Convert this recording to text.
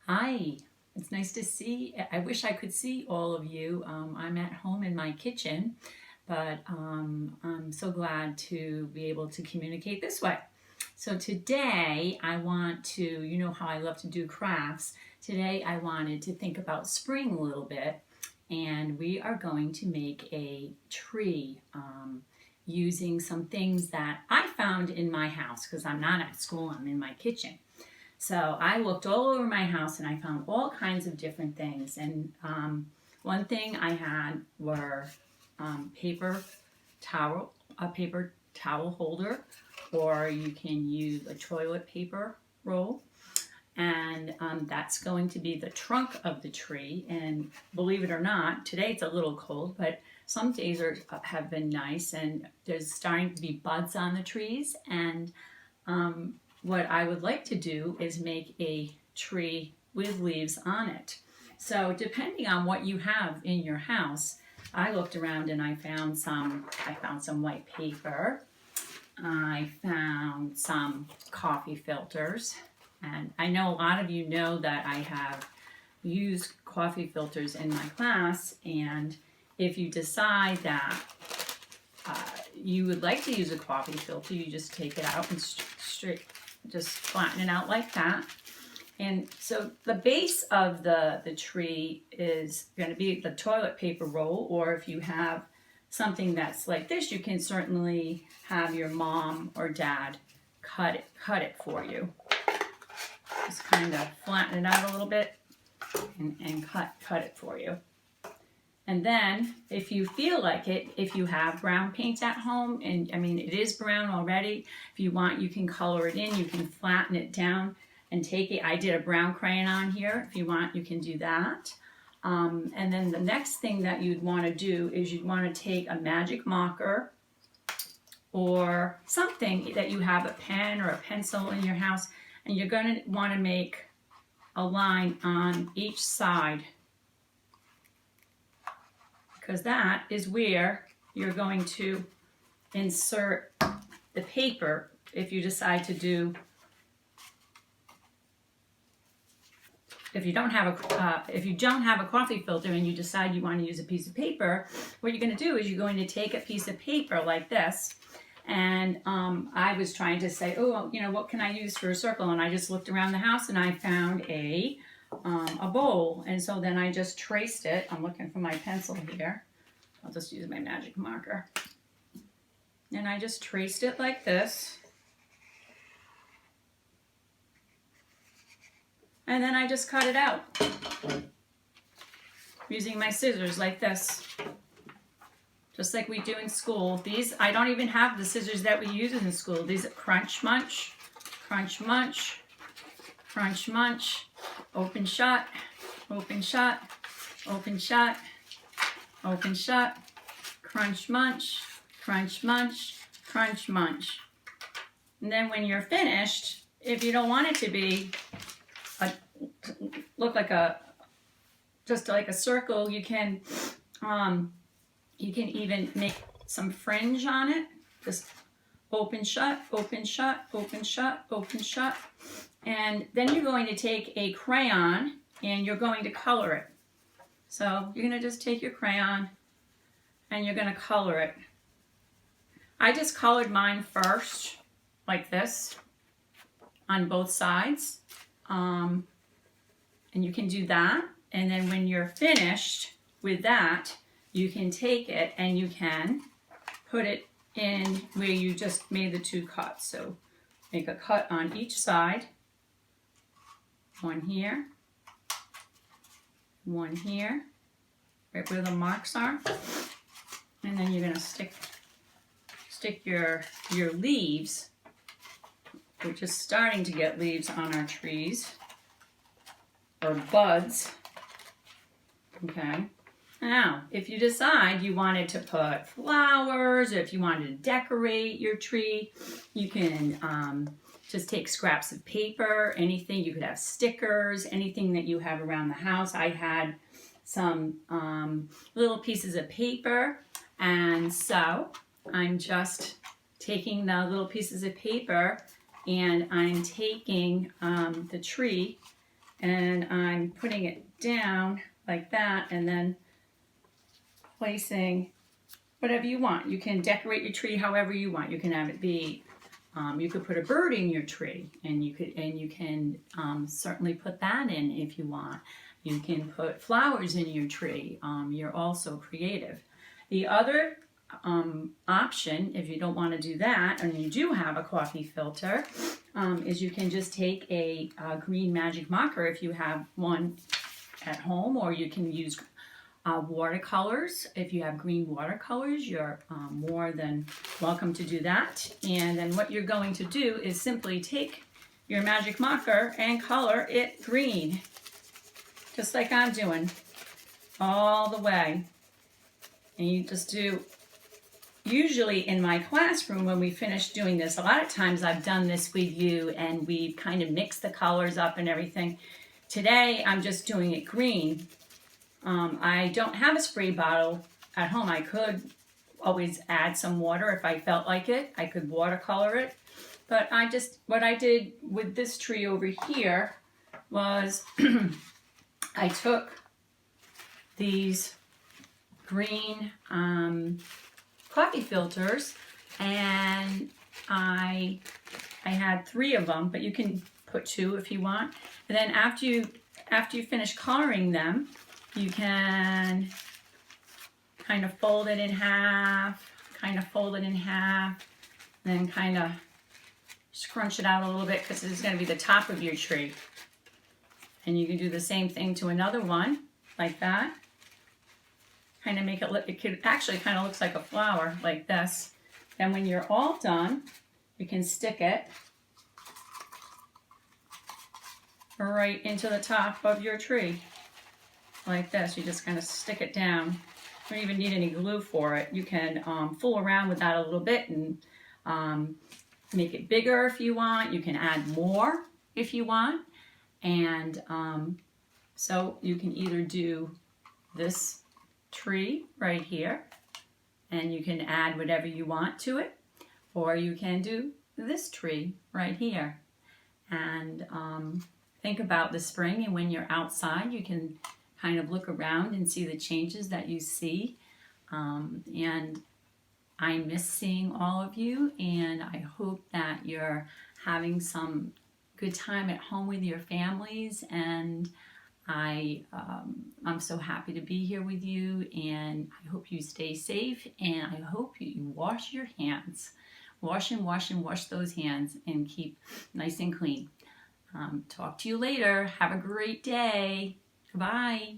Hi, it's nice to see. I wish I could see all of you. I'm at home in my kitchen, but I'm so glad to be able to communicate this way. So today I want to, you know how I love to do crafts. Today I wanted to think about spring a little bit, and we are going to make a tree using some things that I found in my house because I'm not at school, I'm in my kitchen. So I looked all over my house and I found all kinds of different things. And one thing I had were paper a paper towel holder, or you can use a toilet paper roll. And that's going to be the trunk of the tree. And believe it or not, today it's a little cold, but some days have been nice, and there's starting to be buds on the trees. And what I would like to do is make a tree with leaves on it. So depending on what you have in your house, I looked around and I found some white paper. I found some coffee filters. And I know a lot of you know that I have used coffee filters in my class. And if you decide that you would like to use a coffee filter, you just take it out and just flatten it out like that. And so the base of the tree is going to be the toilet paper roll, or if you have something that's like this, you can certainly have your mom or dad cut it for you. Just kind of flatten it out a little bit and cut it for you. And then, if you feel like it, if you have brown paint at home, and I mean, it is brown already, if you want, you can color it in, you can flatten it down and take it. I did a brown crayon on here. If you want, you can do that. And then the next thing that you'd want to do is you'd want to take a magic marker or something that you have, a pen or a pencil in your house, and you're going to want to make a line on each side, because that is where you're going to insert the paper if you decide to do, if you don't have a coffee filter and you decide you want to use a piece of paper, what you're going to do is you're going to take a piece of paper like this. And I was trying to say, oh, you know, what can I use for a circle? And I just looked around the house and I found a bowl, and so then I just traced it. I'm looking for my pencil here. I'll just use my magic marker. And I just traced it like this. And then I just cut it out using my scissors like this. Just like we do in school. These, I don't even have the scissors that we use in school. These are crunch munch, crunch munch, crunch munch, open shut, open shut, open shut, open shut, crunch munch, crunch munch, crunch munch. And then when you're finished, if you don't want it to be look like just like a circle, you can even make some fringe on it. Just open shut, open shut, open shut, open shut. And then you're going to take a crayon and you're going to color it. So you're going to just take your crayon and you're going to color it. I just colored mine first, like this, on both sides. And you can do that. And then when you're finished with that, you can take it and you can put it in where you just made the two cuts. So make a cut on each side. One here, right where the marks are. And then you're going to stick your leaves. We're just starting to get leaves on our trees, or buds. Okay. Now, if you decide you wanted to put flowers, or if you wanted to decorate your tree, you can just take scraps of paper, anything. You could have stickers, anything that you have around the house. I had some little pieces of paper, and so I'm just taking the little pieces of paper and I'm taking the tree and I'm putting it down like that, and then placing whatever you want. You can decorate your tree however you want. You can have it be, you could put a bird in your tree, and you can certainly put that in if you want. You can put flowers in your tree. You're also creative. The other option, if you don't want to do that, and you do have a coffee filter, is you can just take a green magic marker if you have one at home, or you can use watercolors. If you have green watercolors, you're more than welcome to do that. And then what you're going to do is simply take your magic marker and color it green, just like I'm doing, all the way. And you just do, usually in my classroom when we finish doing this, a lot of times I've done this with you and we've kind of mixed the colors up and everything. Today I'm just doing it green. I don't have a spray bottle at home. I could always add some water if I felt like it. I could watercolor it. But what I did with this tree over here was I took these green coffee filters, and I had 3 of them, but you can put 2 if you want. And then after you finish coloring them, you can kind of fold it in half, and then kind of scrunch it out a little bit, because this is going to be the top of your tree. And you can do the same thing to another one, like that. Kind of make it look, it could actually kind of looks like a flower, like this. Then when you're all done, you can stick it right into the top of your tree. Like this. You just kind of stick it down. You don't even need any glue for it. You can fool around with that a little bit and make it bigger if you want. You can add more if you want. And so you can either do this tree right here, and you can add whatever you want to it, or you can do this tree right here. And think about the spring, and when you're outside, you can kind of look around and see the changes that you see. And I miss seeing all of you, and I hope that you're having some good time at home with your families. And I'm so happy to be here with you, and I hope you stay safe, and I hope you wash your hands. Wash those hands and keep nice and clean. Talk to you later. Have a great day. Goodbye.